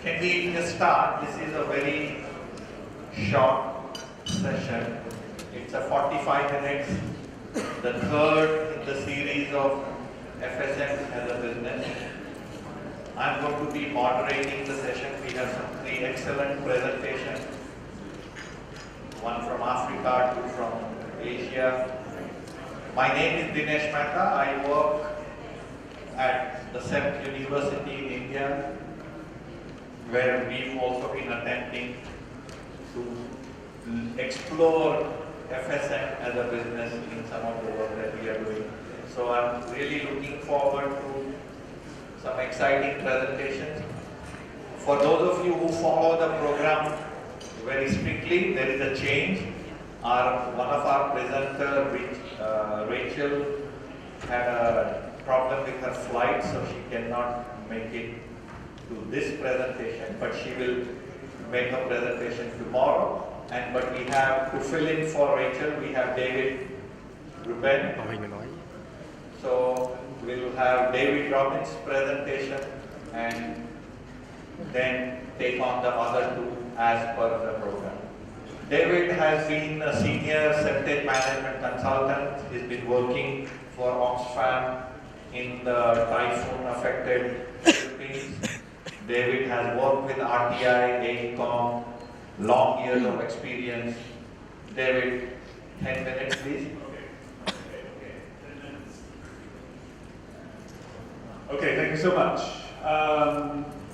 Can we just start? This is a very short session. It's a 45 minutes, the third in the series of FSM as a business. I'm going to be moderating the session. We have some three excellent presentations. One from Africa, two from Asia. My name is Dinesh Mehta. I work at the SEPT University in India, where we've also been attempting to explore FSM as a business in some of the work that we are doing. So I'm really looking forward to some exciting presentations. For those of you who follow the program very strictly, there is a change. One of our presenters, Rachel, had a problem with her flight, so she cannot make it to this presentation, but she will make a presentation tomorrow. But we have to fill in for Rachel, we have David Ruben. So we'll have David Robbins' presentation and then take on the other two as per the program. David has been a senior septic management consultant. He's been working for Oxfam in the typhoon-affected Philippines. David has worked with RTI, AECOM, long years of experience. David, 10 minutes, please. Okay, thank you so much.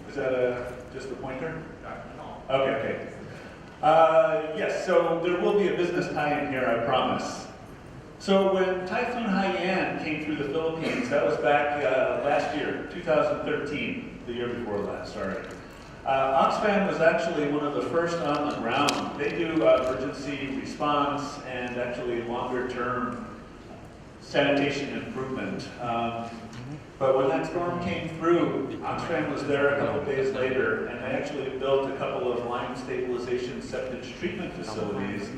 Is that just a pointer? Okay. Yes, so there will be a business tie-in here, I promise. So when Typhoon Haiyan came through the Philippines, that was back last year, 2013, the year before last, sorry. Oxfam was actually one of the first on the ground. They do emergency response and actually longer-term sanitation improvement. But when that storm came through, Oxfam was there a couple of days later, and they actually built a couple of lime stabilization septic treatment facilities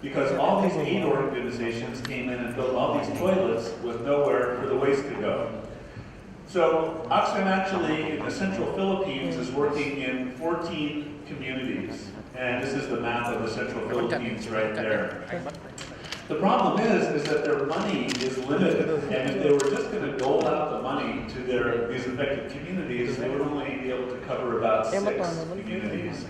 because all these aid organizations came in and built all these toilets with nowhere for the waste to go. So Oxfam actually in the central Philippines is working in 14 communities, and this is the map of the central Philippines right there. The problem is that their money is limited, and if they were just going to dole out the money to these affected communities, they would only be able to cover about 6 communities.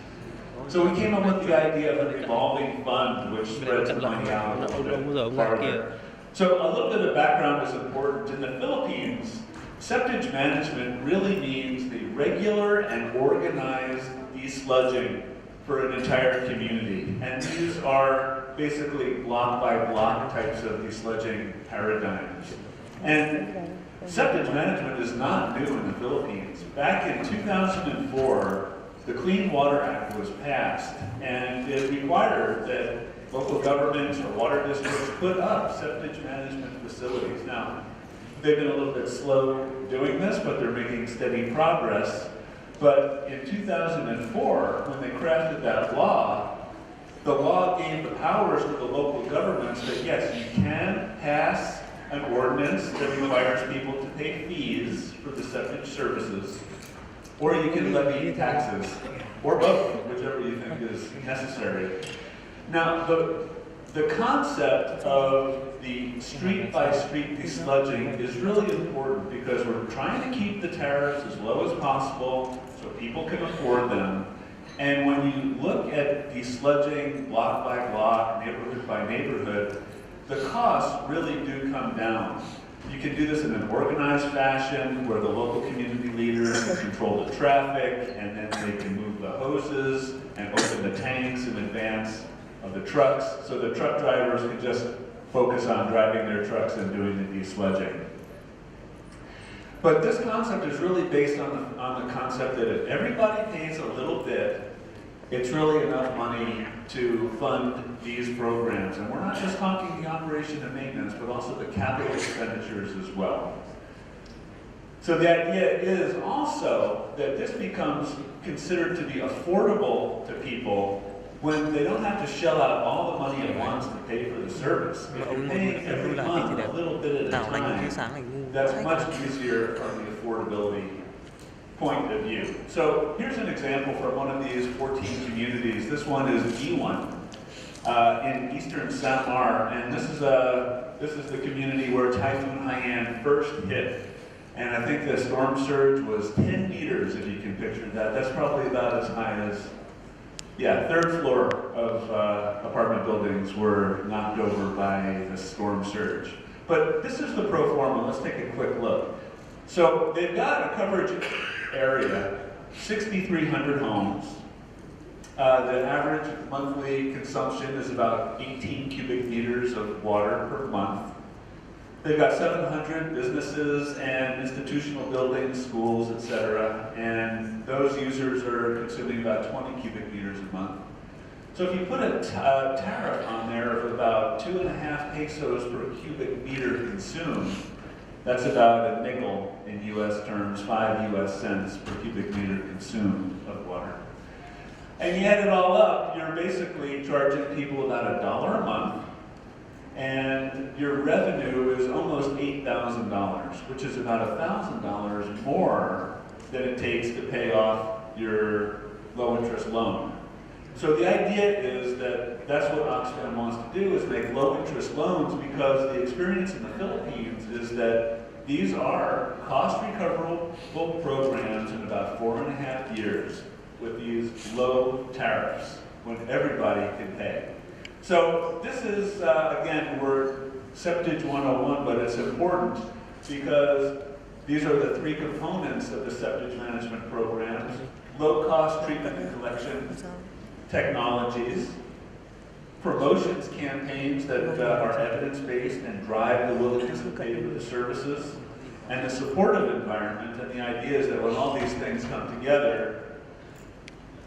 So we came up with the idea of a revolving fund, which spreads the money out a little bit farther. So a little bit of background is important. In the Philippines, septic management really means the regular and organized desludging for an entire community. And these are basically block by block types of desludging paradigms. And septic management is not new in the Philippines. Back in 2004, the Clean Water Act was passed, and it required that local governments or water districts put up septic management facilities. Now, they've been a little bit slow doing this, but they're making steady progress. But in 2004, when they crafted that law, the law gave the powers to the local governments that yes, you can pass an ordinance that requires people to pay fees for the septic services, or you can levy taxes, or both, whichever you think is necessary. Now, the concept of the street-by-street desludging is really important because we're trying to keep the tariffs as low as possible so people can afford them. And when you look at desludging block by block, neighborhood by neighborhood, the costs really do come down. You can do this in an organized fashion where the local community leaders can control the traffic, and then they can move the hoses and open the tanks in advance of the trucks, so the truck drivers can just focus on driving their trucks and doing the desludging. But this concept is really based on the concept that if everybody pays a little bit, it's really enough money to fund these programs. And we're not just talking the operation and maintenance, but also the capital expenditures as well. So the idea is also that this becomes considered to be affordable to people when they don't have to shell out all the money at once to pay for the service. If you're paying every month a little bit at a time, that's much easier from the affordability point of view. So here's an example from one of these 14 communities. This one is B1 in eastern Samar, and this is the community where Typhoon Haiyan first hit. And I think the storm surge was 10 meters, if you can picture that. That's probably about as high as, yeah, third floor of apartment buildings were knocked over by the storm surge. But this is the pro forma. Let's take a quick look. So they've got a coverage area, 6,300 homes. The average monthly consumption is about 18 cubic meters of water per month. They've got 700 businesses and institutional buildings, schools, etc. And those users are consuming about 20 cubic meters a month. So if you put a tariff on there of about 2.5 pesos per cubic meter consumed, that's about a nickel in US terms, 5 US cents per cubic meter consumed of water. And you add it all up, you're basically charging people about $1 a month, and your revenue is almost $8,000, which is about $1,000 more than it takes to pay off your low interest loan. So the idea is that that's what Oxfam wants to do, is make low interest loans, because the experience in the Philippines is that these are cost recoverable programs in about 4.5 years with these low tariffs when everybody can pay. So this is, again, we're Septage 101, but it's important because these are the three components of the septage management programs: low-cost treatment and collection technologies, promotions campaigns that are evidence-based and drive the willingness to pay for the services, and the supportive environment. And the idea is that when all these things come together,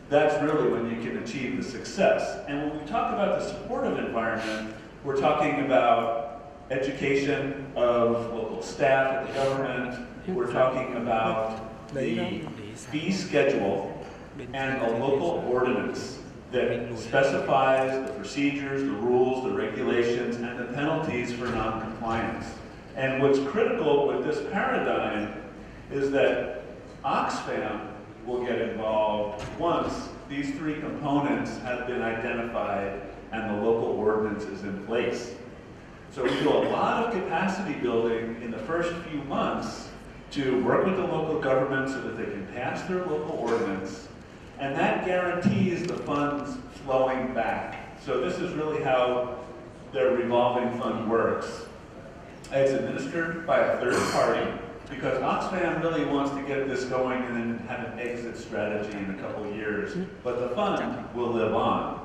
that's really when you can achieve the success. And when we talk about the supportive environment, we're talking about education of local staff at the government, we're talking about the fee schedule and a local ordinance that specifies the procedures, the rules, the regulations, and the penalties for non-compliance. And what's critical with this paradigm is that Oxfam will get involved once these three components have been identified and the local ordinance is in place. So we do a lot of capacity building in the first few months to work with the local government so that they can pass their local ordinance, and that guarantees the funds flowing back. So this is really how their revolving fund works. It's administered by a third party, because Oxfam really wants to get this going and then have an exit strategy in a couple of years, but the fund will live on.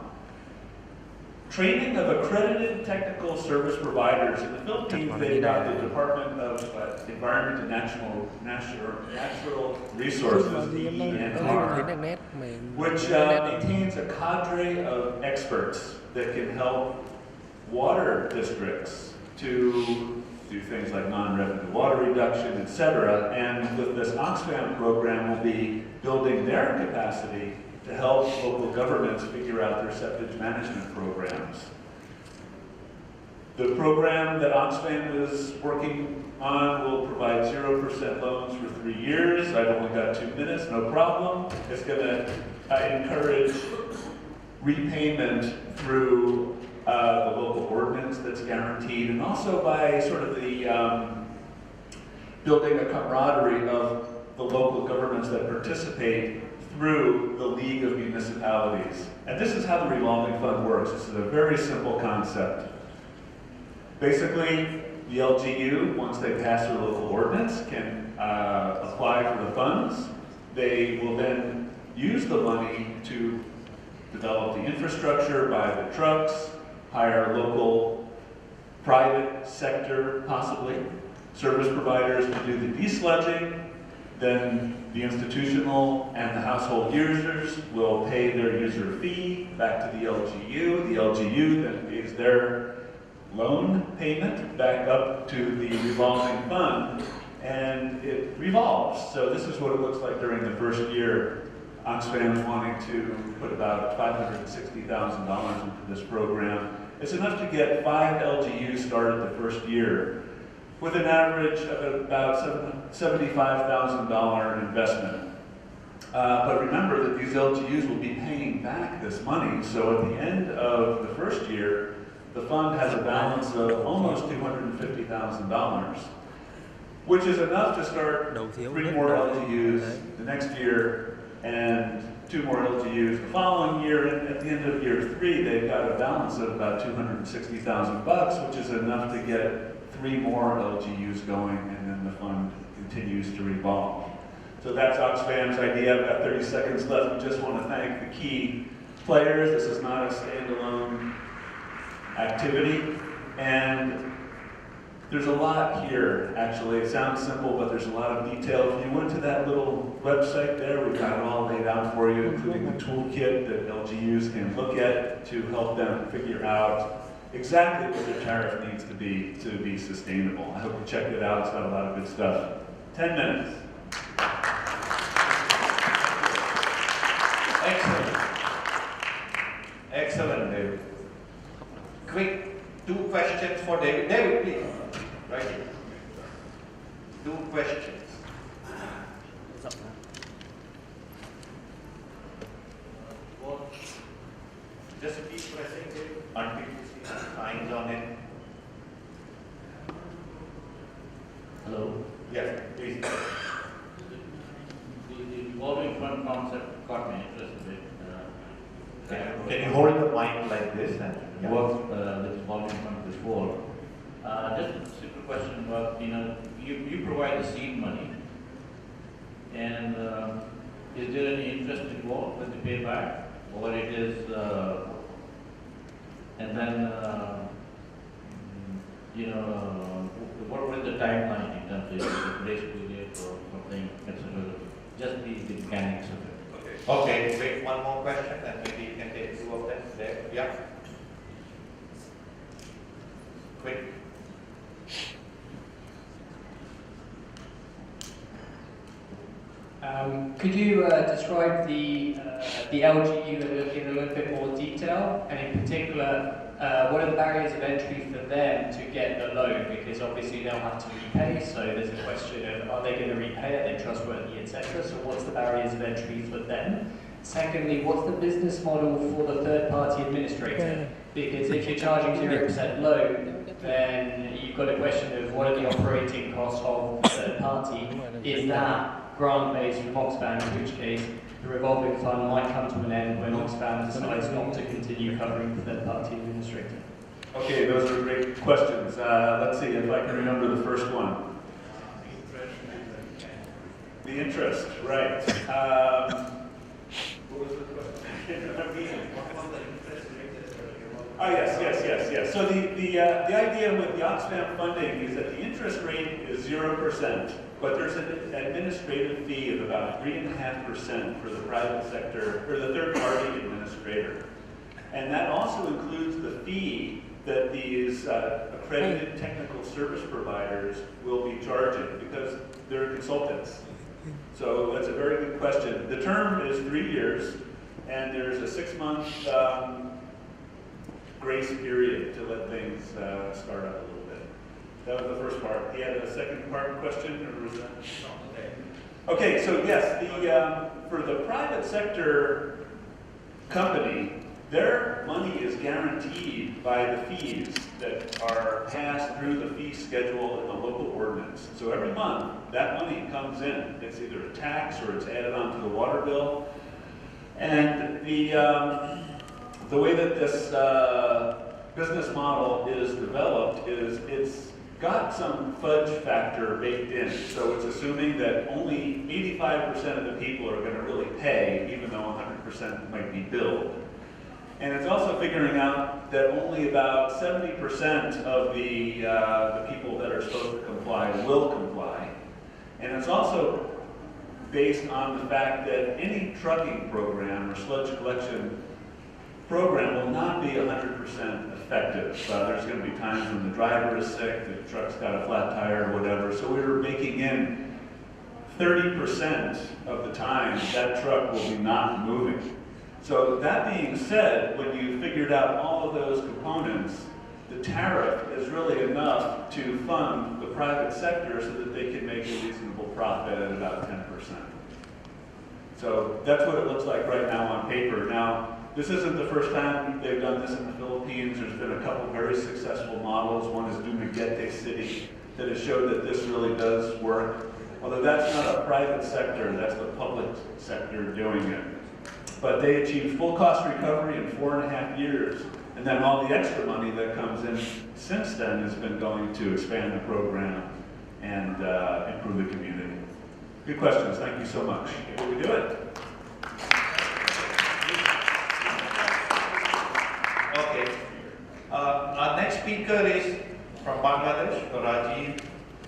Training of accredited technical service providers. In the Philippines, they've got the Department of Environment and Natural Resources, DENR, which maintains a cadre of experts that can help water districts to do things like non-revenue water reduction, etc. And with this Oxfam program, we'll be building their capacity to help local governments figure out their septage management programs. The program that Oxfam is working on will provide 0% loans for 3 years. I've only got 2 minutes, no problem. It's going to encourage repayment through the local ordinance that's guaranteed, and also by sort of the building a camaraderie of the local governments that participate through the League of Municipalities. And this is how the revolving fund works. This is a very simple concept. Basically, the LGU, once they pass their local ordinance, can apply for the funds. They will then use the money to develop the infrastructure, buy the trucks, hire local private sector, possibly, service providers to do the desludging. Then the institutional and the household users will pay their user fee back to the LGU. The LGU then pays their loan payment back up to the revolving fund, and it revolves. So this is what it looks like during the first year. Oxfam is wanting to put about $560,000 into this program. It's enough to get 5 LGUs started the first year, with an average of about $75,000 investment. But remember that these LGUs will be paying back this money. So at the end of the first year, the fund has a balance of almost $250,000, which is enough to start 3 more LGUs the next year and 2 more LGUs the following year. And at the end of year 3, they've got a balance of about $260,000, which is enough to get 3 more LGUs going, and then the fund continues to revolve. So that's Oxfam's idea. I've got 30 seconds left. We just want to thank the key players. This is not a standalone activity. And there's a lot here, actually. It sounds simple, but there's a lot of detail. If you went to that little website there, we've got it all laid out for you, including the toolkit that LGUs can look at to help them figure out exactly what their tariff needs to be sustainable. I hope you checked it out. It's got a lot of good stuff. 10 minutes. Excellent. Excellent, David. Quick, 2 questions for David. David, please. Right here. 2 questions. Just keep pressing it until you see the signs on it. Hello. Yes, please. The revolving fund concept caught my interest a bit. Can you hold the mic like this? And Worked the revolving fund before. Just a simple question about, you provide the seed money, and is there any interest involved with the payback, or it is, and then, what is the timeline in terms of grace period or something, etc. Just the mechanics of it. Okay, wait, one more question, and maybe you can take 2 of them there. Yeah. Quick. Could you describe the LGU in a little bit more detail, and in particular, what are the barriers of entry for them to get the loan? Because obviously they'll have to repay, so there's a question of are they going to repay, are they trustworthy, etc. So what's the barriers of entry for them? Secondly, what's the business model for the third-party administrator? Because if you're charging 0% loan, then you've got a question of what are the operating costs of the third party? Is that grant-based from Oxfam, in which case the revolving fund might come to an end when Oxfam decides not to continue covering the third-party administrator? Okay, those are great questions. Let's see if I can remember the first one. The interest, right. What was the question? Oh, yes. So the idea with the Oxfam funding is that the interest rate is 0%, but there's an administrative fee of about 3.5% for the private sector, or the third-party administrator. And that also includes the fee that these accredited technical service providers will be charging, because they're consultants. So that's a very good question. The term is 3 years, and there's a 6-month grace period to let things start up a little bit. That was the first part. He had a second part question, or was that? Okay, so yes, for the private sector company, their money is guaranteed by the fees that are passed through the fee schedule in the local ordinance. So every month, that money comes in. It's either a tax or it's added onto the water bill. And the way that this business model is developed is it's got some fudge factor baked in. So it's assuming that only 85% of the people are going to really pay, even though 100% might be billed. And it's also figuring out that only about 70% of the people that are supposed to comply will comply. And it's also based on the fact that any trucking program or sludge collection program will not be 100% effective. There's going to be times when the driver is sick, the truck's got a flat tire or whatever. So we're making in 30% of the time that truck will be not moving. So that being said, when you figured out all of those components, the tariff is really enough to fund the private sector so that they can make a reasonable profit at about 10%. So that's what it looks like right now on paper. Now, this isn't the first time they've done this in the Philippines. There's been a couple very successful models. One is Dumaguete City that has showed that this really does work. Although that's not a private sector, that's the public sector doing it. But they achieved full cost recovery in 4.5 years. And then all the extra money that comes in since then has been going to expand the program and improve the community. Good questions, thank you so much. Will we do it? Okay. Our next speaker is from Bangladesh, Rajiv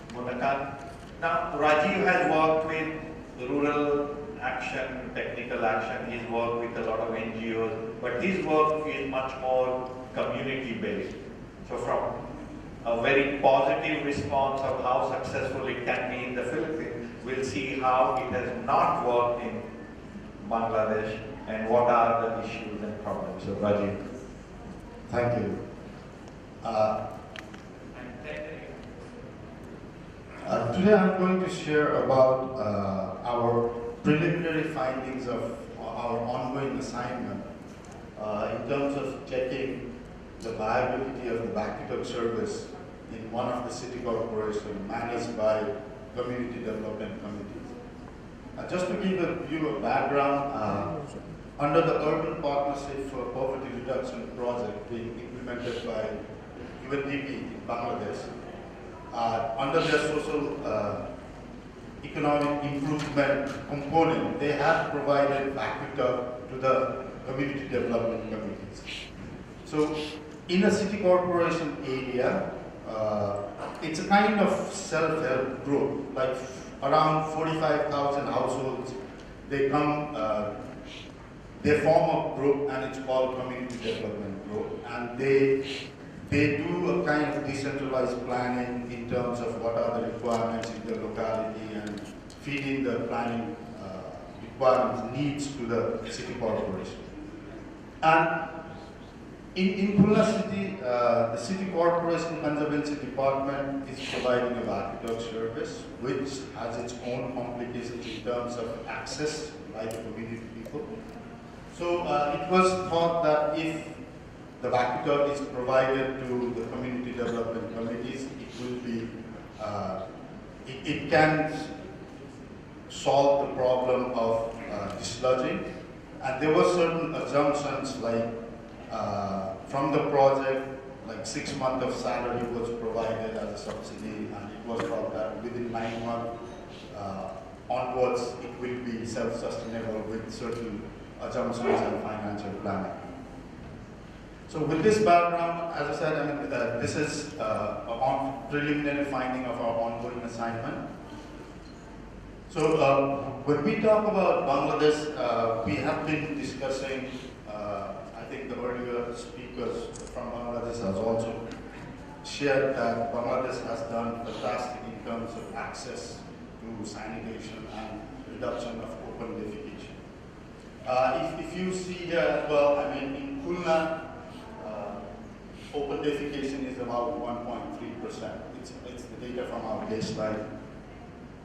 Munakan. Now, Rajiv has worked with rural action, technical action. He's worked with a lot of NGOs, but his work is much more community-based. So from a very positive response of how successful it can be in the Philippines, we'll see how it has not worked in Bangladesh and what are the issues and problems. So Rajiv. Thank you. Today I'm going to share about our preliminary findings of our ongoing assignment in terms of checking the viability of the back-to-back service in one of the city corporations managed by community development committees. Just to give you a background, under the Urban Partnership for Poverty Reduction project being implemented by UNDP in Bangladesh, under their social economic improvement component, they have provided back to the community development committees. So in a city corporation area, it's a kind of self-help group, like around 45,000 households. They come, they form a group and it's called Community Development Group, and they do a kind of decentralized planning in terms of what are the requirements in the locality and feeding the planning requirements, needs to the city corporation. And in Khulna City, the City Corporation Conservancy Department is providing a back-to-back service, which has its own complications in terms of access by the community people. So it was thought that if the back-to-back is provided to the community development committees, it will be, it can solve the problem of dislodging. And there were certain assumptions like from the project, like 6 months of salary was provided as a subsidy, and it was thought that within 9 months onwards, it will be self-sustainable with certain assumptions and financial planning. So with this background, as I said, I mean, this is a preliminary finding of our ongoing assignment. So when we talk about Bangladesh, we have been discussing, I think the earlier speakers from Bangladesh has also shared that Bangladesh has done fantastic in terms of access to sanitation and reduction of open defecation. If you see here as well, I mean, in Khulna, open defecation is about 1.3%. It's the data from our baseline.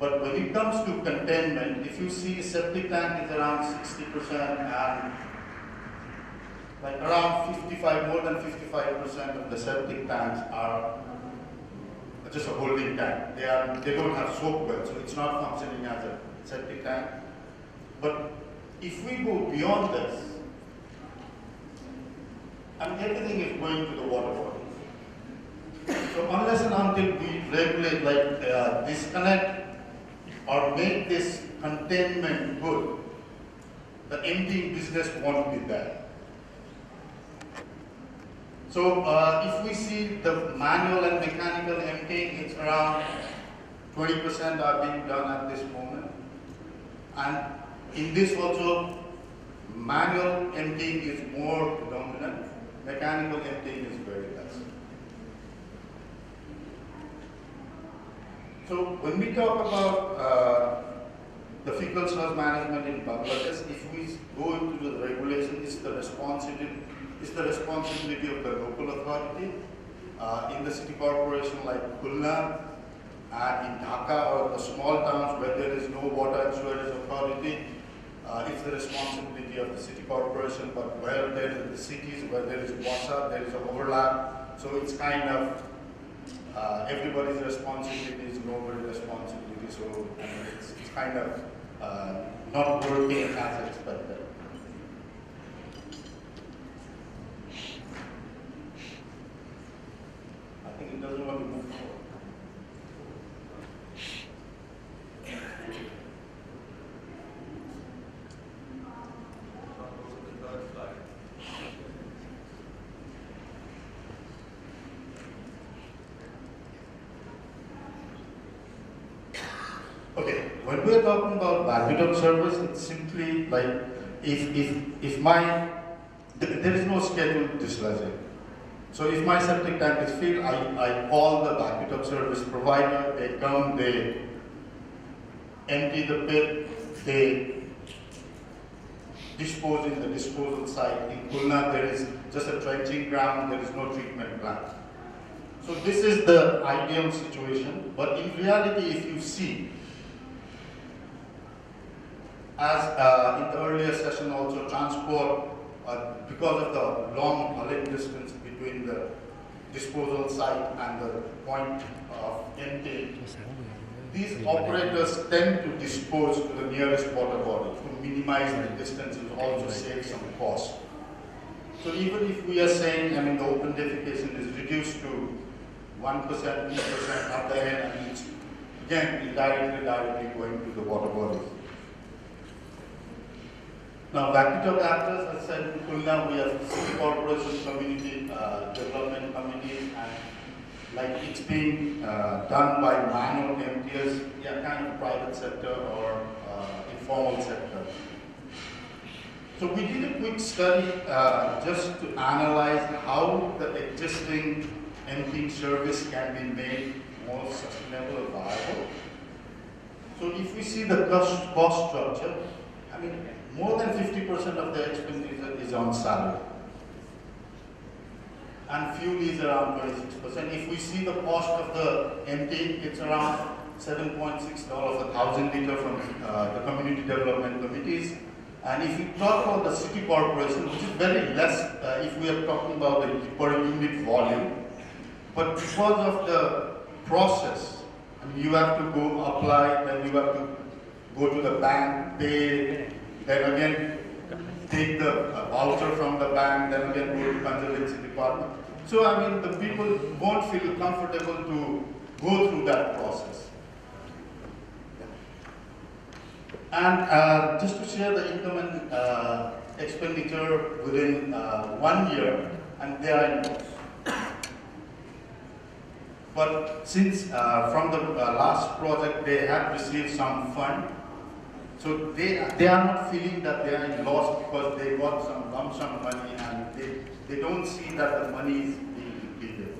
But when it comes to containment, if you see septic tank is around 60% and like around 55, more than 55% of the septic tanks are just a holding tank. They don't have soak well, so it's not functioning as a septic tank. But if we go beyond this, and everything is going to the water body. So unless and until we regulate, like disconnect or make this containment good, the emptying business won't be there. So if we see the manual and mechanical emptying, it's around 20% are being done at this moment. And in this also, manual emptying is more dominant, mechanical emptying is very less. So when we talk about the fecal sludge management in Bangladesh, if we go into the regulation, it's the responsibility of the local authority. In the city corporation like Khulna and in Dhaka or the small towns where there is no water and sewerage authority, it's the responsibility of the city corporation, but where there is the cities, where there is WhatsApp, there is an overlap. So it's kind of everybody's responsibility is nobody's responsibility. So it's kind of not working as expected. I think it doesn't want to move forward. Okay, when we're talking about backup service, it's simply like if my there is no scheduled dislodging. So if my septic tank is filled, I call the backup service provider. They come, they empty the pit, they dispose in the disposal site. In Khulna, there is just a trenching ground. There is no treatment plant. So this is the ideal situation. But in reality, if you see, as in the earlier session also, transport, because of the long hauling distance between the disposal site and the point of intake, these operators tend to dispose to the nearest water body to minimize the distance and also save some cost. So even if we are saying, I mean, the open defecation is reduced to 1%, 2% at the end, and it's again indirectly going to the water bodies. Now, backup actors, as I said, in Khulna, we have city corporation, community development committees, and like it's being done by manual emptiers, yeah, kind of private sector or informal sector. So we did a quick study just to analyze how the existing emptying service can be made more sustainable and viable. So if we see the cost structure, I mean, more than 50% of the expenditure is on salary. And fuel is around 26%. If we see the cost of the empty, it's around $7.6 a thousand liter from the community development committees. And if you talk about the city corporation, which is very less if we are talking about the per unit volume, but because of the process, I mean, you have to go apply, then you have to go to the bank, pay, then again take the voucher from the bank, then again go to conservancy department. So I mean, the people won't feel comfortable to go through that process. And just to share the income and expenditure within 1 year, and they are in notes. But since from the last project they had received some fund, so they are not feeling that they are in loss because they got some lump sum money and they don't see that the money is being depleted.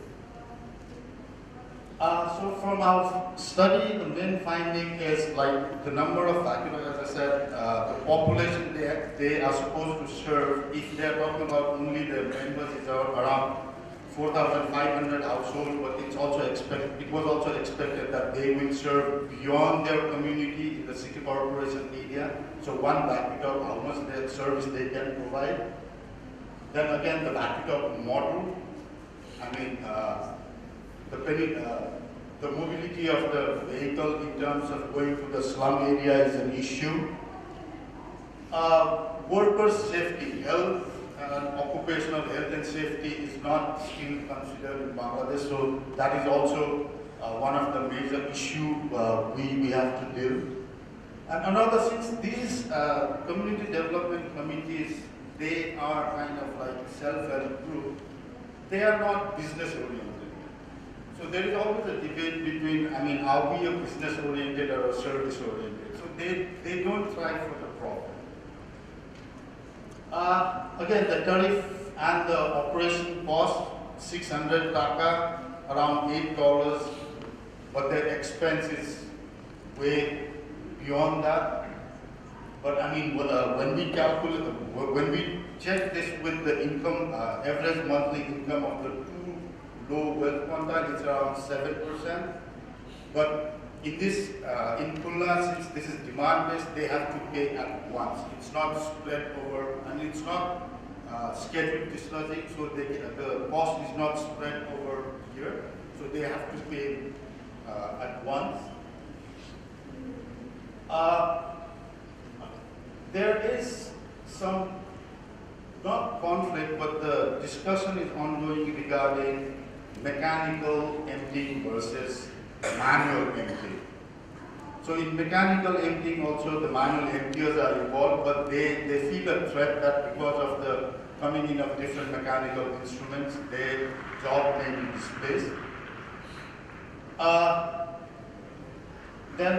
So from our study, the main finding is like the number of vacuum, as I said, the population they are supposed to serve, if they are talking about only their members, is around 4,500 households, but it was also expected that they will serve beyond their community in the city corporation area. So one backup, how much their service they can provide. Then again, the backup model. I mean, the mobility of the vehicle in terms of going to the slum area is an issue. Workers' safety, health, occupational health and safety is not still considered in Bangladesh, so that is also one of the major issues we have to deal. And another, since these community development committees, they are kind of like self-help group, they are not business oriented. So there is always a debate between, I mean, are we a business oriented or a service oriented? So they don't try for the profit. Again, the tariff and the operation cost, 600 taka, around $8, but the expense is way beyond that. But I mean, when we calculate, when we check this with the income, average monthly income of the two low wealth quintile, it's around 7%. But in this, in Pulna, since this is demand-based, they have to pay at once. It's not spread over, and it's not scheduled discharging, so the cost is not spread over year, so they have to pay at once. There is some, not conflict, but the discussion is ongoing regarding mechanical emptying versus manual emptying. So in mechanical emptying also the manual emptiers are involved, but they feel a threat that because of the coming in of different mechanical instruments, their job may be displaced. Then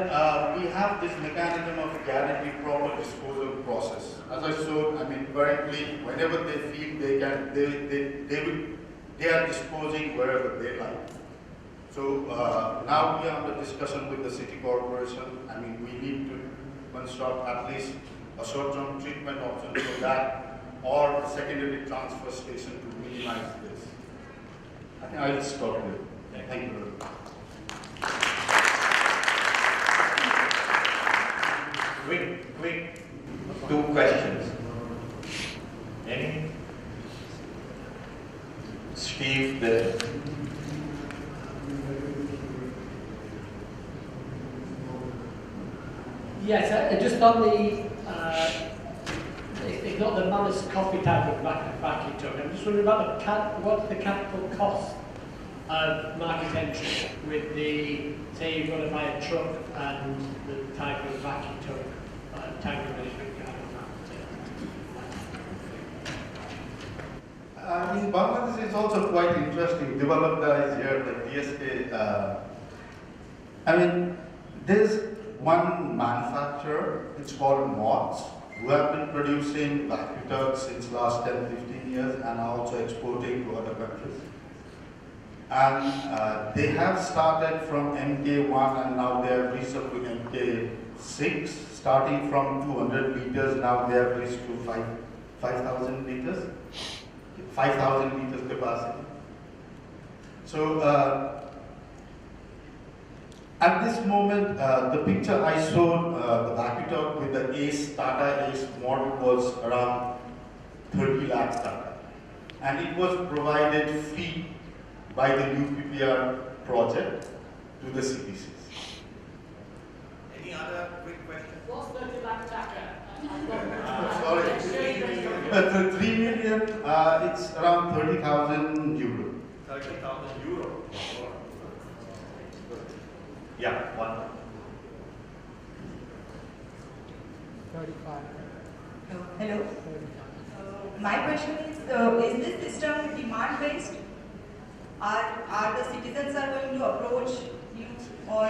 we have this mechanism of guaranteed proper disposal process. As I showed, I mean, currently, whenever they feel they can, they are disposing wherever they like. So now we are under discussion with the city corporation. I mean, we need to construct at least a short-term treatment option for that, or a secondary transfer station to minimize this. I think I'll stop here. Thank you very much. Quick, 2 questions. Any? Steve, there. Yes, just on the, it's not the Malice coffee type of vacuum truck. I'm just wondering about what's the capital cost of market entry with the, say you've got to buy a truck and the type of vacuum truck, tank management kind of In Bangladesh, it's also quite interesting. Developer is here, the DSK. I mean, there's one manufacturer, it's called Mods, who have been producing vacuum trucks since last 10-15 years and are also exporting to other countries. And they have started from MK1 and now they have reached up to MK6, starting from 200 liters, now they have reached to 5,000 liters, 5,000 liters capacity. So at this moment, the picture I showed, the vacuum truck with the Ace, Tata Ace model was around 30 lakh Tata. And it was provided free by the UPPR project to the CPCs. Any other quick question? What's 30 lakh Taka? Sorry. The 3 million, it's around 30,000 euro. 30,000 euro. Yeah, one. 35. Hello. My question is this system demand-based? Are the citizens are going to approach you or?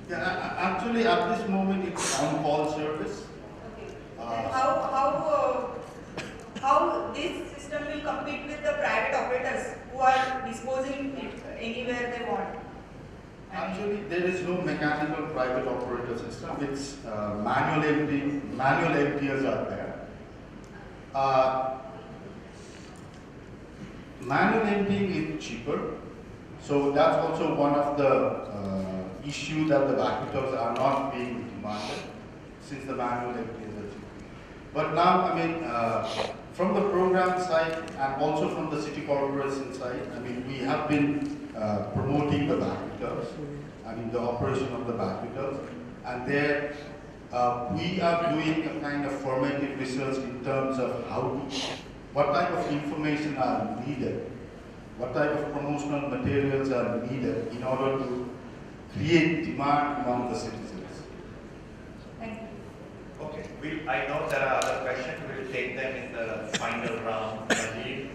Yeah, actually at this moment it's on-call service. Okay. And how this system will compete with the private operators who are disposing it anywhere they want? Actually, there is no mechanical private operator system. It's manual emptying. Manual emptiers are there. Manual emptying is cheaper, so that's also one of the issues that the vacuum trucks are not being demanded, since the manual emptiers are cheaper. But now, I mean, from the program side and also from the city corporation side, I mean, we have been promoting the vacuum trucks, I mean, the operation of the vacuum trucks, and there we are doing a kind of formative research in terms of what type of information are needed, what type of promotional materials are needed in order to create demand among the citizens. Thank you. Okay, I know there are other questions. We'll take them in the final round. Najib.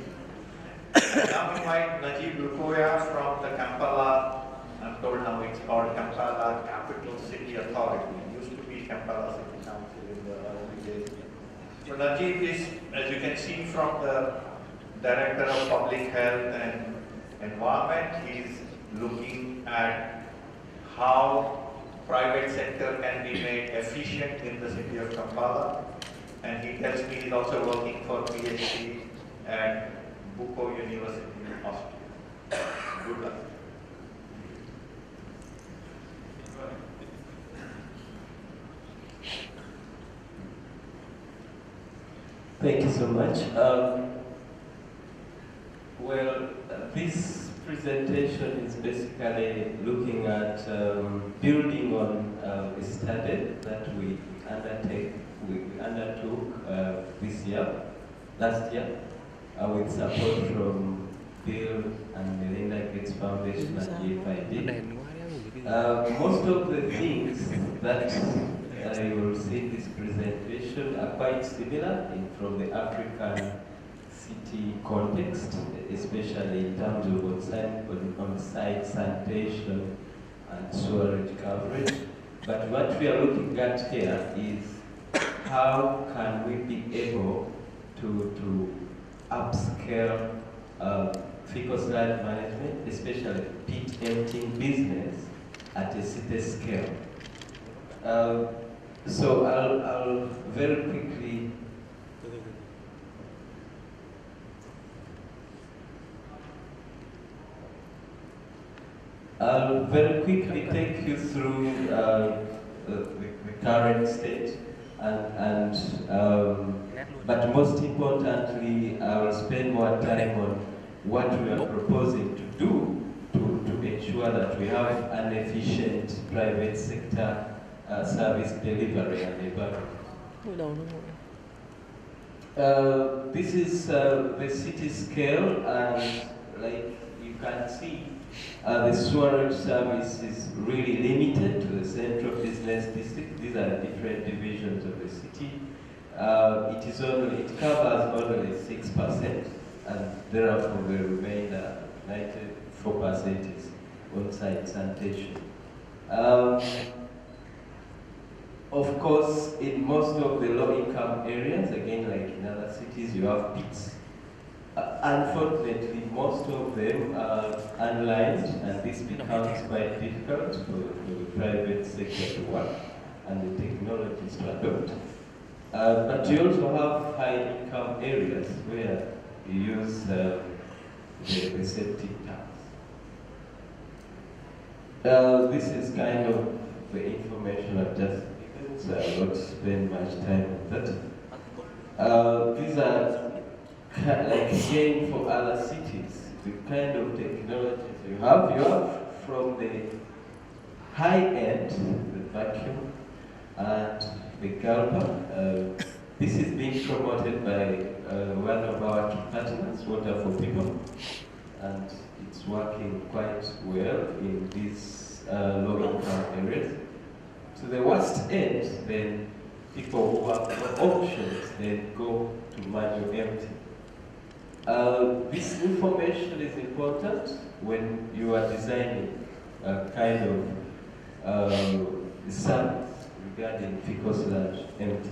Now invite Najib Lukoya from the Kampala. I'm told now it's called Kampala Capital City Authority. It used to be Kampala City Council in the early days. So Najib is, as you can see from the Director of Public Health and Environment, he's looking at how private sector can be made efficient in the city of Kampala. And he tells me he's also working for PhD at Buko University in Austria. Good luck. Thank you so much. This presentation is basically looking at building on the study that we undertook last year, with support from Bill and Melinda Gates Foundation and GFID. Most of the things that you will see in this presentation are quite similar from the African city context, especially in terms of on-site sanitation and sewerage coverage. But what we are looking at here is how can we be able to upscale fecal sludge management, especially pit emptying business at a city scale. So I'll very quickly take you through the current state but most importantly, I will spend more time on what we are proposing to do to ensure that we have an efficient private sector service delivery and environment. This is the city scale, and like you can see, the sewerage service is really limited to the central business district. These are different divisions of the city. It covers only 6%, and therefore the remainder 94% is on-site sanitation. Of course, in most of the low-income areas, again, like in other cities, you have pits. Unfortunately, most of them are unlined, and this becomes quite difficult for the private sector to work and the technologies to adopt. But you also have high-income areas where you use the septic tanks. This is kind of the information I've just given, so I won't spend much time on that. These are like again for other cities, the kind of technologies you have from the high end, the vacuum and the Galpa. This is being promoted by one of our partners, Water for People, and it's working quite well in these low-income areas. To the worst end, then people who have no options then go to manual empty. This information is important when you are designing a kind of service regarding fecal sludge empty.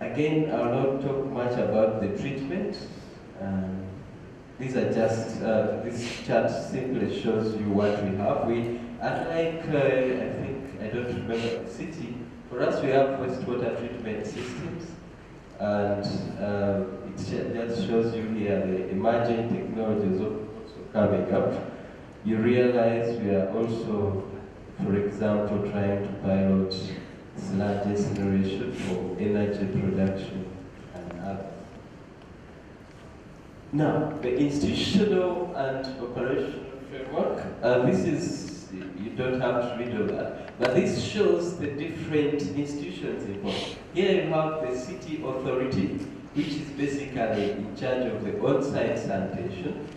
Again, I will not talk much about the treatment. These are just, this chart simply shows you what we have. Unlike, I don't remember the city, for us we have wastewater treatment systems. And it just shows you here the emerging technologies also coming up. You realize we are also, for example, trying to pilot sludge incineration for energy production and others. Now, the institutional and operational framework, this is, you don't have to read all that, but this shows the different institutions involved. Here you have the city authority, which is basically in charge of the on-site sanitation,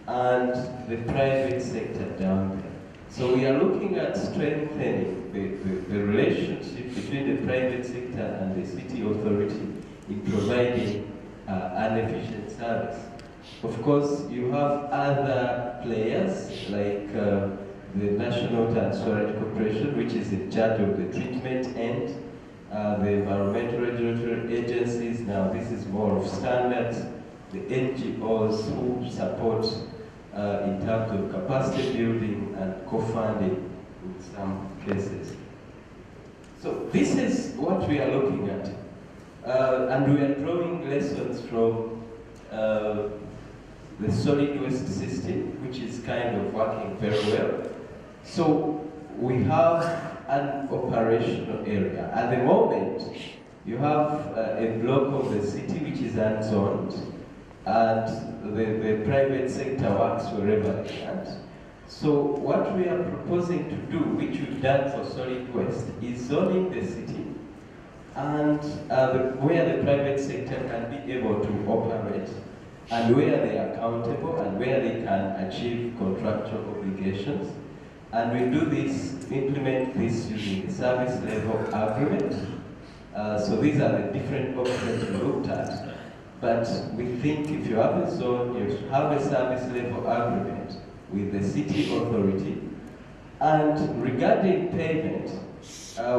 and the private sector down there. So we are looking at strengthening the relationship between the private sector and the city authority in providing an efficient service. Of course, you have other players like the National Water and Sewerage Corporation, which is in charge of the treatment end, the environmental regulatory agencies. Now, this is more of standards, the NGOs who support in terms of capacity building and co-funding in some cases. So this is what we are looking at. And we are drawing lessons from the solid waste system, which is kind of working very well. So we have an operational area. At the moment, you have a block of the city which is unzoned, and the private sector works wherever they want. So what we are proposing to do, which we've done for solid waste, is zoning the city and where the private sector can be able to operate, and where they are accountable, and where they can achieve contractual obligations. And we do this, implement this using the service level agreement. So these are the different options we looked at. But we think if you have a zone, you have a service level agreement with the city authority. And regarding payment,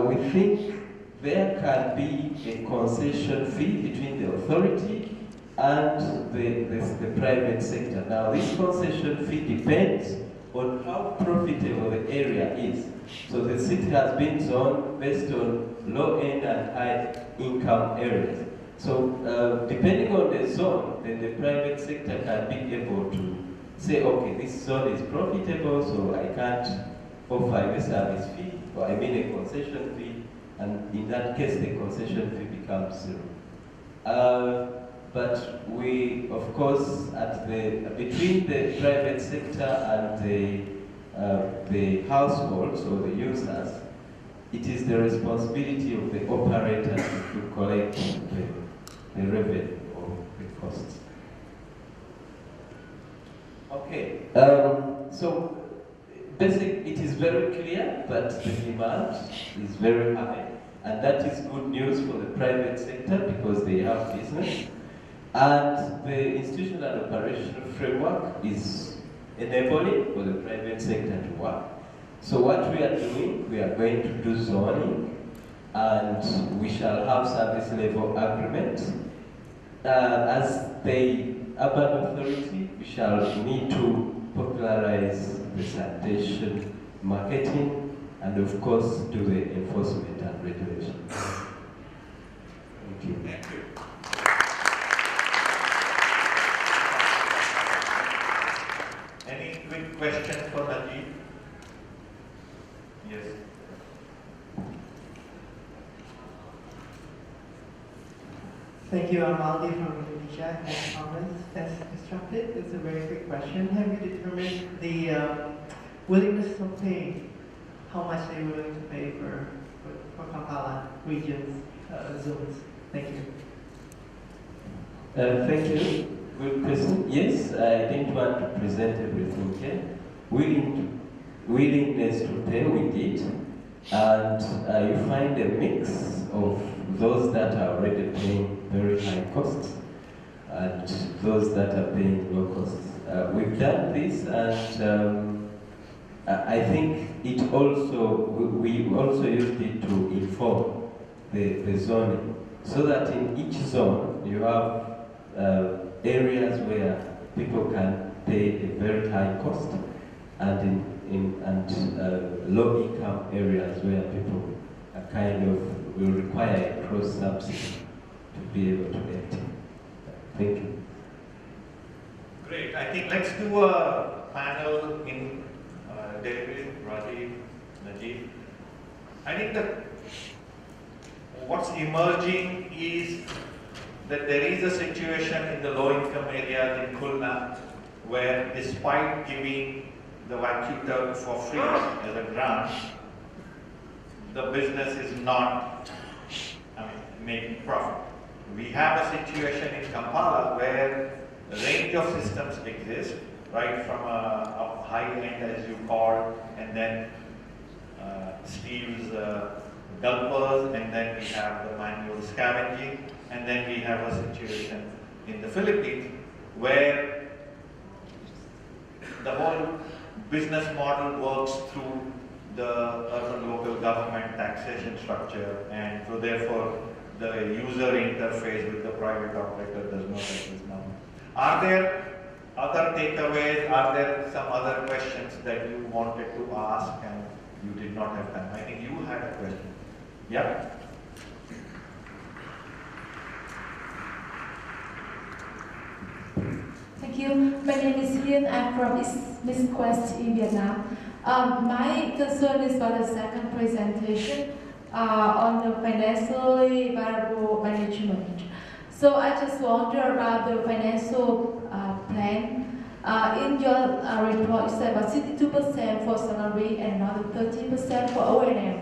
we think there can be a concession fee between the authority and the private sector. Now, this concession fee depends on how profitable the area is. So the city has been zoned based on low-end and high-income areas. So depending on the zone, then the private sector can be able to say, okay, this zone is profitable, so I can't offer a service fee, or I mean a concession fee, and in that case, the concession fee becomes zero. But we, of course, between the private sector and the households or the users, it is the responsibility of the operator to collect the revenue or the costs. Okay, so basically it is very clear that the demand is very high, and that is good news for the private sector because they have business. And the institutional and operational framework is enabling for the private sector to work. So what we are doing, we are going to do zoning, and we shall have service level agreements. As the urban authority, we shall need to popularize the sanitation, marketing, and of course do the enforcement and regulation. Thank you. Thank you. Any quick questions for Najib? Yes. Thank you. I'm Aldi from Indonesia. As comments as instructed, it's a very quick question. Have you determined the willingness of paying? How much they're willing to pay for Kampala regions, zones? Thank you. Thank you. Good question. Yes, I didn't want to present everything here. Willingness to pay, we did. And you find a mix of those that are already paying very high costs and those that are paying low costs. We've done this, and I think it also, we also used it to inform the zoning, so that in each zone you have areas where people can pay a very high cost, and low-income areas where people are kind of will require a cross-subsidy to be able to get. Thank you. Great. I think let's do a panel in David, Rajiv, Najib. I think that what's emerging is that there is a situation in the low-income areas in Khulna where, despite giving the vacuum tub for free as a grant, the business is not making profit. We have a situation in Kampala where a range of systems exist, right from a high end, as you call, and then Steve's gulpers, and then we have the manual scavenging, and then we have a situation in the Philippines where the whole business model works through the urban local government taxation structure, and so therefore the user interface with the private operator does not exist now. Are there other takeaways? Are there some other questions that you wanted to ask and you did not have time? I think you had a question. Yeah? Thank Thank you. My name is Hian. I'm from Miss Quest in Vietnam. My concern is about the second presentation on the financially viable management. So I just wonder about the financial plan. In your report, you said about 62% for salary and another 30% for O&M.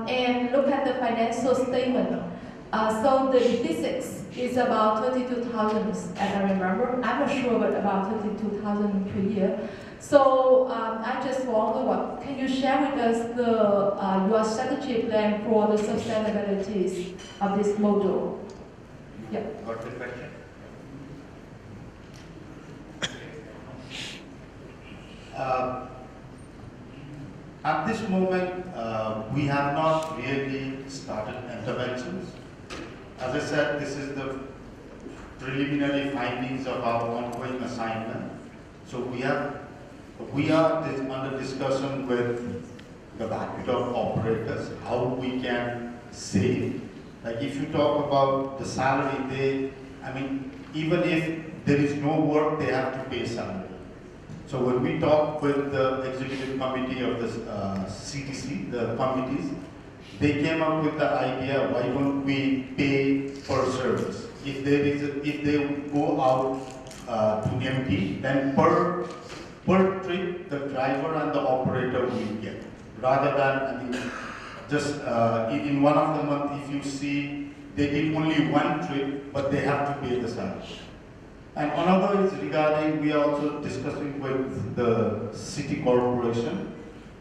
And look at the financial statement. So the deficit is about 32,000, as I remember. I'm not sure, but about 32,000 per year. So I just wonder, what can you share with us your strategy plan for the sustainability of this model? Yeah. Got the question? At this moment, we have not really started interventions. As I said, this is the preliminary findings of our ongoing assignment. So we are under discussion with the backup operators, how we can save. Like if you talk about the salary, even if there is no work, they have to pay salary. So when we talk with the executive committee of the CTC, the committees, they came up with the idea, why don't we pay per service? If they go out to empty, then per trip, the driver and the operator will get. Rather than, just in one of the months, if you see, they did only one trip, but they have to pay the salary. And another is regarding, we are also discussing with the city corporation,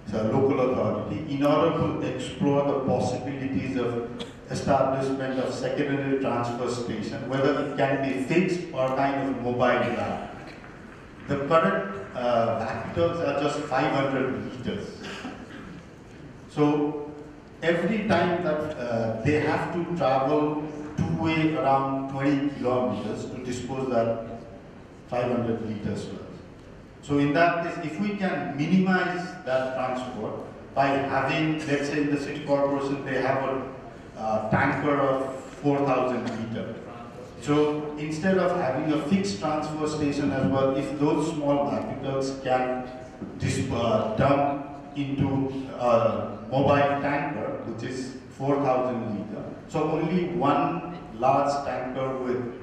the local authority, in order to explore the possibilities of establishment of secondary transfer station, whether it can be fixed or kind of mobile lab. The current vacuums are just 500 liters. So every time that they have to travel two-way around 20 kilometers to dispose that 500 liters worth. So in that case, if we can minimize that transport by having, let's say in the city corporation, they have a tanker of 4,000 liters. So instead of having a fixed transfer station as well, if those small vehicles can dump into a mobile tanker, which is 4,000 liters, so only one large tanker with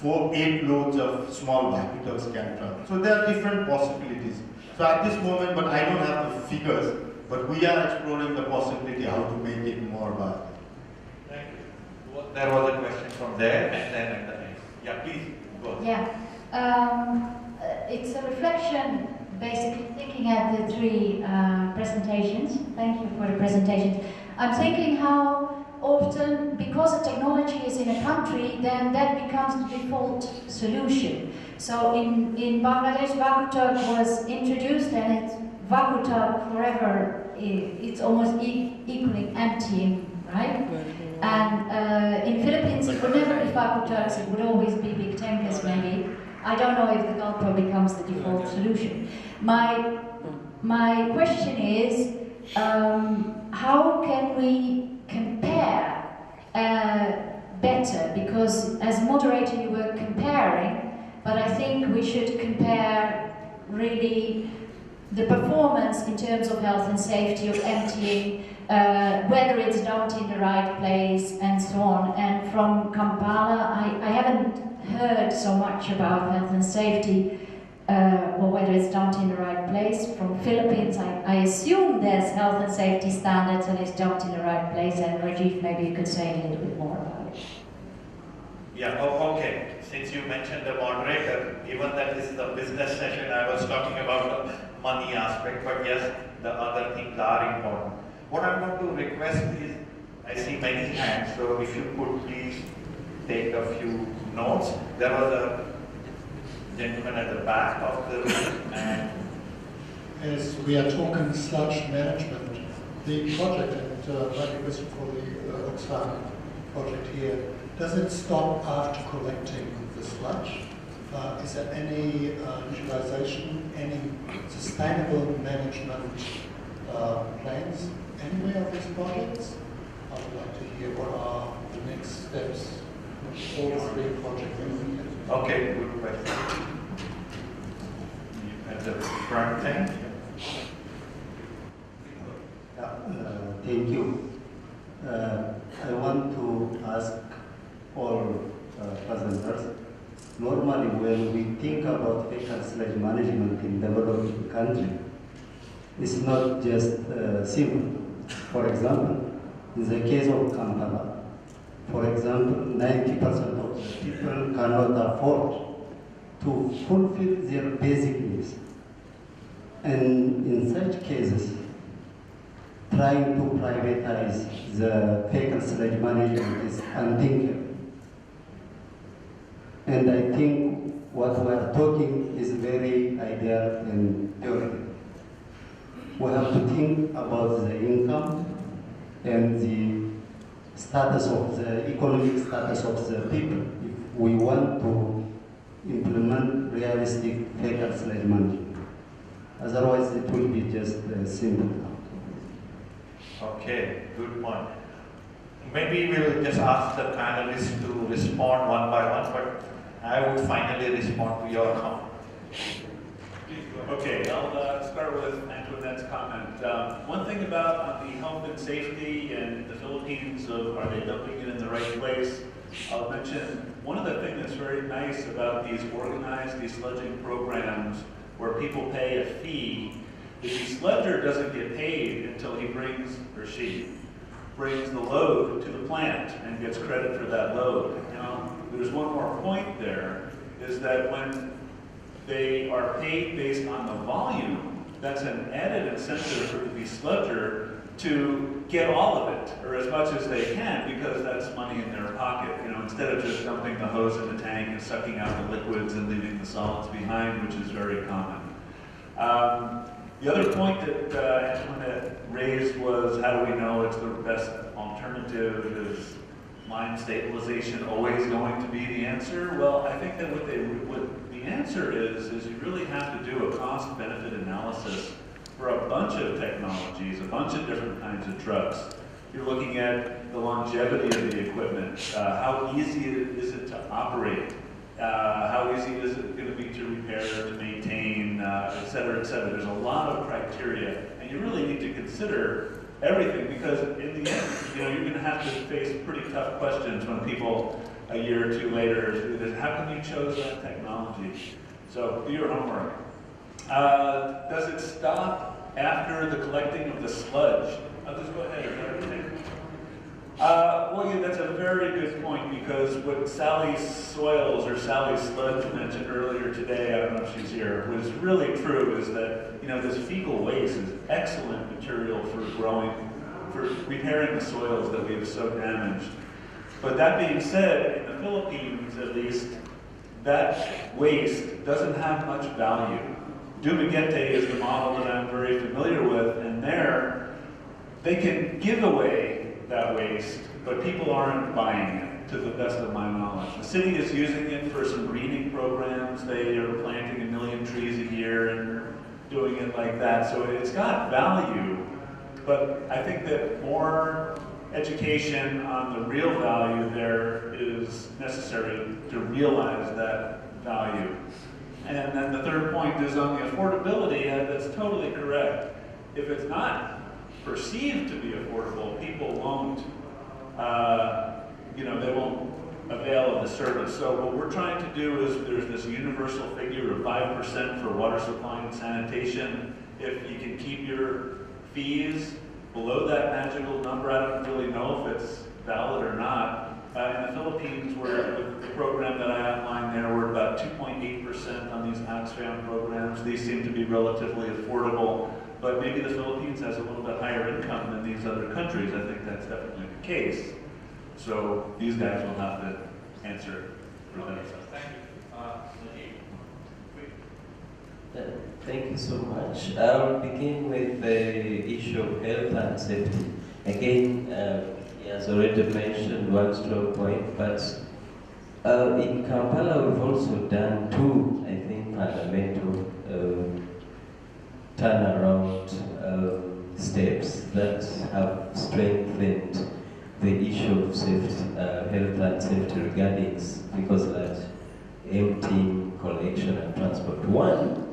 8 loads of small vehicles can travel. So there are different possibilities. So at this moment, but I don't have the figures, but we are exploring the possibility how to make it more viable. Thank you. There was a question from there, and then at the end. Yeah, please, go on. Yeah, it's a reflection, basically thinking at the three presentations. Thank you for the presentations. I'm thinking how often, because the technology is in a country, then that becomes the default solution. So in Bangladesh, VacuTalk was introduced, and it's VacuTalk forever. It's almost equally emptying, right? And in Philippines, it would never be VacuTalks, it would always be big tankers maybe. I don't know if the Gulf becomes the default solution. My question is, how can we compare better? Because as moderator you were comparing, but I think we should compare really the performance in terms of health and safety of emptying, whether it's dumped in the right place and so on. And from Kampala, I haven't heard so much about health and safety, or whether it's dumped in the right place. From Philippines, I assume there's health and safety standards and it's dumped in the right place. And Rajiv, maybe you could say a little bit more about it. Yeah, okay. Since you mentioned the moderator, given that this is a business session, I was talking about the money aspect, but yes, the other things are important. What I'm going to request is, I see many hands, so if you could please take a few notes. There was a gentleman at the back of the room, and as we are talking sludge management, the project, and my question for the Oxfam project here, does it stop after collecting the sludge? Is there any utilization, any sustainable management plans anywhere of these projects? I would like to hear what are the next steps for all three projects. okay, good question. the front end. Thank you. I want to ask all presenters, normally when we think about fecal sludge management in developing country, it's not just simple. For example, in the case of Kampala, for example, 90% of the people cannot afford to fulfill their basic needs. And in such cases, trying to privatize the fecal sludge management is unthinkable. And I think what we are talking is very ideal and theoretical. We have to think about the income and the status of the economic status of the people if we want to implement realistic fecal sludge management. Otherwise, it will be just simple. Okay, good point. Maybe we'll just ask the panelists to respond one by one, but I would finally respond to your comment. Okay, I'll start with Antoinette's comment. One thing about the health and safety in the Philippines, are they dumping it in the right place? I'll mention one of the things that's very nice about these organized desludging programs where people pay a fee. The desludger doesn't get paid until he brings, or she, brings the load to the plant and gets credit for that load. Now, there's one more point there, is that when they are paid based on the volume, that's an added incentive for the desludger to get all of it, or as much as they can, because that's money in their pocket. You know, instead of just dumping the hose in the tank and sucking out the liquids and leaving the solids behind, which is very common. The other point that Antoinette raised was, how do we know it's the best alternative? Is line stabilization always going to be the answer? Well, I think that what the answer is you really have to do a cost-benefit analysis for a bunch of technologies, a bunch of different kinds of trucks. You're looking at the longevity of the equipment, how easy is it to operate, how easy is it going to be to repair, to maintain, et cetera, et cetera. There's a lot of criteria, and you really need to consider everything, because in the end, you know, you're going to have to face pretty tough questions when people a year or two later do this. How come you chose that technology? So do your homework. Does it stop after the collecting of the sludge? I'll just go ahead. Well, yeah, that's a very good point, because what Sally Soils or Sally Sludge mentioned earlier today, I don't know if she's here, was really true, is that, you know, this fecal waste is excellent material for growing, for repairing the soils that we have so damaged. But that being said, in the Philippines at least, that waste doesn't have much value. Dumaguete is the model that I'm very familiar with, and there, they can give away that waste, but people aren't buying it, to the best of my knowledge. The city is using it for some greening programs. They are planting 1 million trees a year and doing it like that. So it's got value, but I think that more education on the real value there is necessary to realize that value. And then the third point is on the affordability, and that's totally correct. If it's not perceived to be affordable, people won't, you know, they won't avail of the service. So what we're trying to do is, there's this universal figure of 5% for water supply and sanitation. If you can keep your fees below that magical number, I don't really know if it's valid or not. In the Philippines, with the program that I outlined there, we're about 2.8% on these Oxfam programs. These seem to be relatively affordable. But maybe the Philippines has a little bit higher income than these other countries. I think that's definitely the case. So these guys will have to answer for themselves. Thank you so much. I'll begin with the issue of health and safety. Again, he has already mentioned one strong point, but in Kampala we've also done two, I think, fundamental turnaround steps that have strengthened the issue of safety, health and safety regarding fecal sludge, emptying, collection and transport. One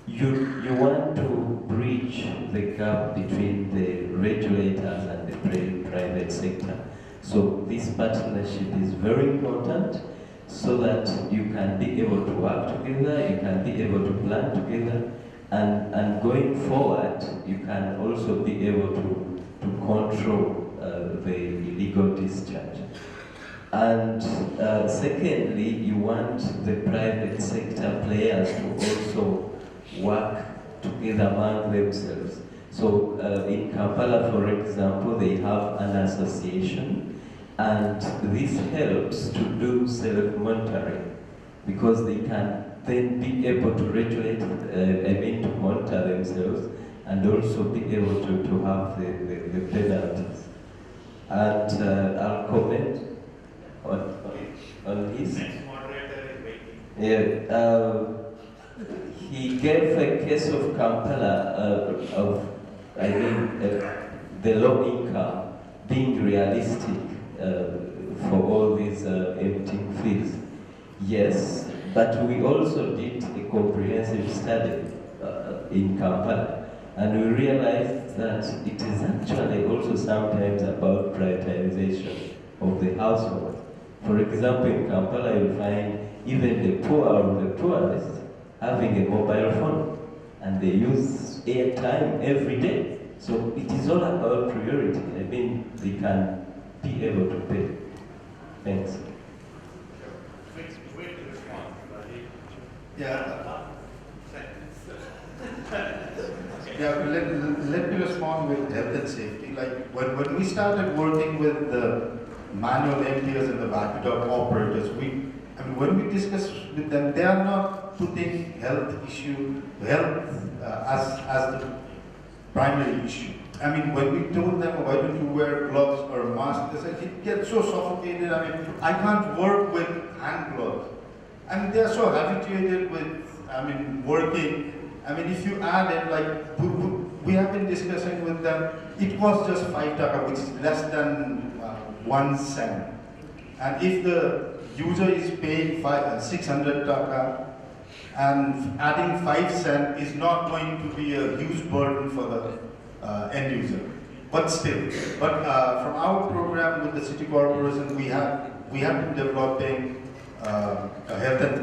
you want to bridge the gap between the regulators and the private sector. So this partnership is very important so that you can be able to work together, you can be able to plan together, and going forward, you can also be able to control the illegal discharge. And secondly, you want the private sector players to also work together among themselves. So in Kampala, for example, they have an association, and this helps to do self-monitoring because they can then be able to regulate, to monitor themselves and also be able to have the penalties. And I'll comment on his. Next moderator is waiting. Yeah, he gave a case of Kampala the low income being realistic for all these empty fields. Yes, but we also did a comprehensive study in Kampala, and we realized that it is actually also sometimes about prioritization of the household. For example, in Kampala, you'll find even the poor or the poorest having a mobile phone, and they use airtime every day. So it is all about priority. I mean, they can be able to pay. Thanks. Yeah, let me respond with health and safety. Like when we started working with the manual MTOs and the backdrop operators, when we discuss with them, they are not putting health as the primary issue. I mean, when we told them, why don't you wear gloves or a mask, they said, it gets so suffocated. I mean, I can't work with hand gloves. I mean, they're so habituated with, working. I mean, if you add it, like, we have been discussing with them, it was just 5 taka, which is less than 1 cent. And if the user is paying 600 taka, and adding 5 cents is not going to be a huge burden for the end user. But still, from our program with the city corporation, we have been developing a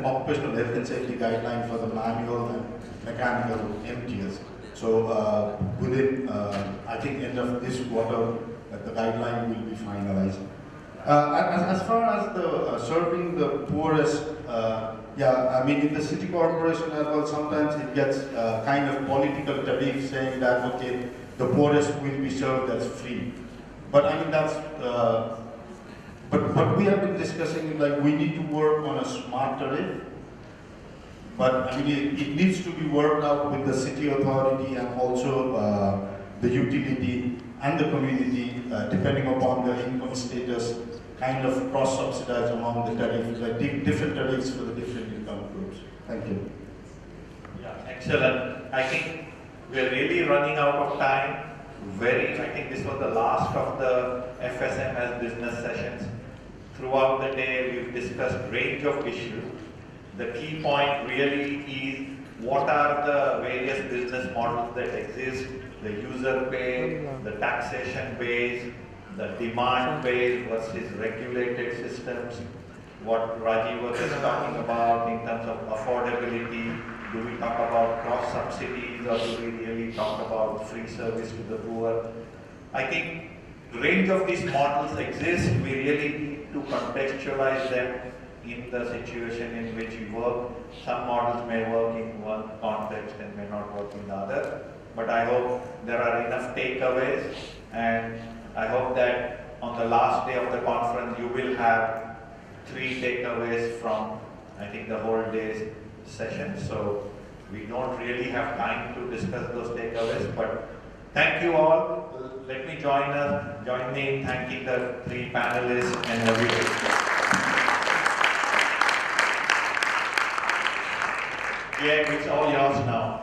occupational health and safety guideline for the manual and mechanical MTS. So within, I think, end of this quarter, the guideline will be finalized. As far as the serving the poorest, in the city corporation as well, sometimes it gets kind of political tariff saying that, okay, the poorest will be served as free. But I mean, that's, but what we have been discussing is like we need to work on a smart tariff. But I mean, it needs to be worked out with the city authority and also the utility and the community, depending upon their income status, kind of cross-subsidize among the tariffs, like different tariffs for the different income groups. Thank you. Yeah, excellent. I think we're really running out of time. I think this was the last of the FSM as business sessions. Throughout the day, we've discussed a range of issues. The key point really is what are the various business models that exist, the user pay, the taxation base, the demand base versus regulated systems, what Rajiv was just talking about in terms of affordability. Do we talk about cross subsidies or do we really talk about free service to the poor? I think range of these models exist. We really need to contextualize them in the situation in which we work. Some models may work in one context and may not work in the other. But I hope there are enough takeaways, and I hope that on the last day of the conference you will have 3 takeaways from, I think, the whole day's session. So we don't really have time to discuss those takeaways, but thank you all. Let me join me in thanking the 3 panelists and everybody. Yeah, it's all yours now.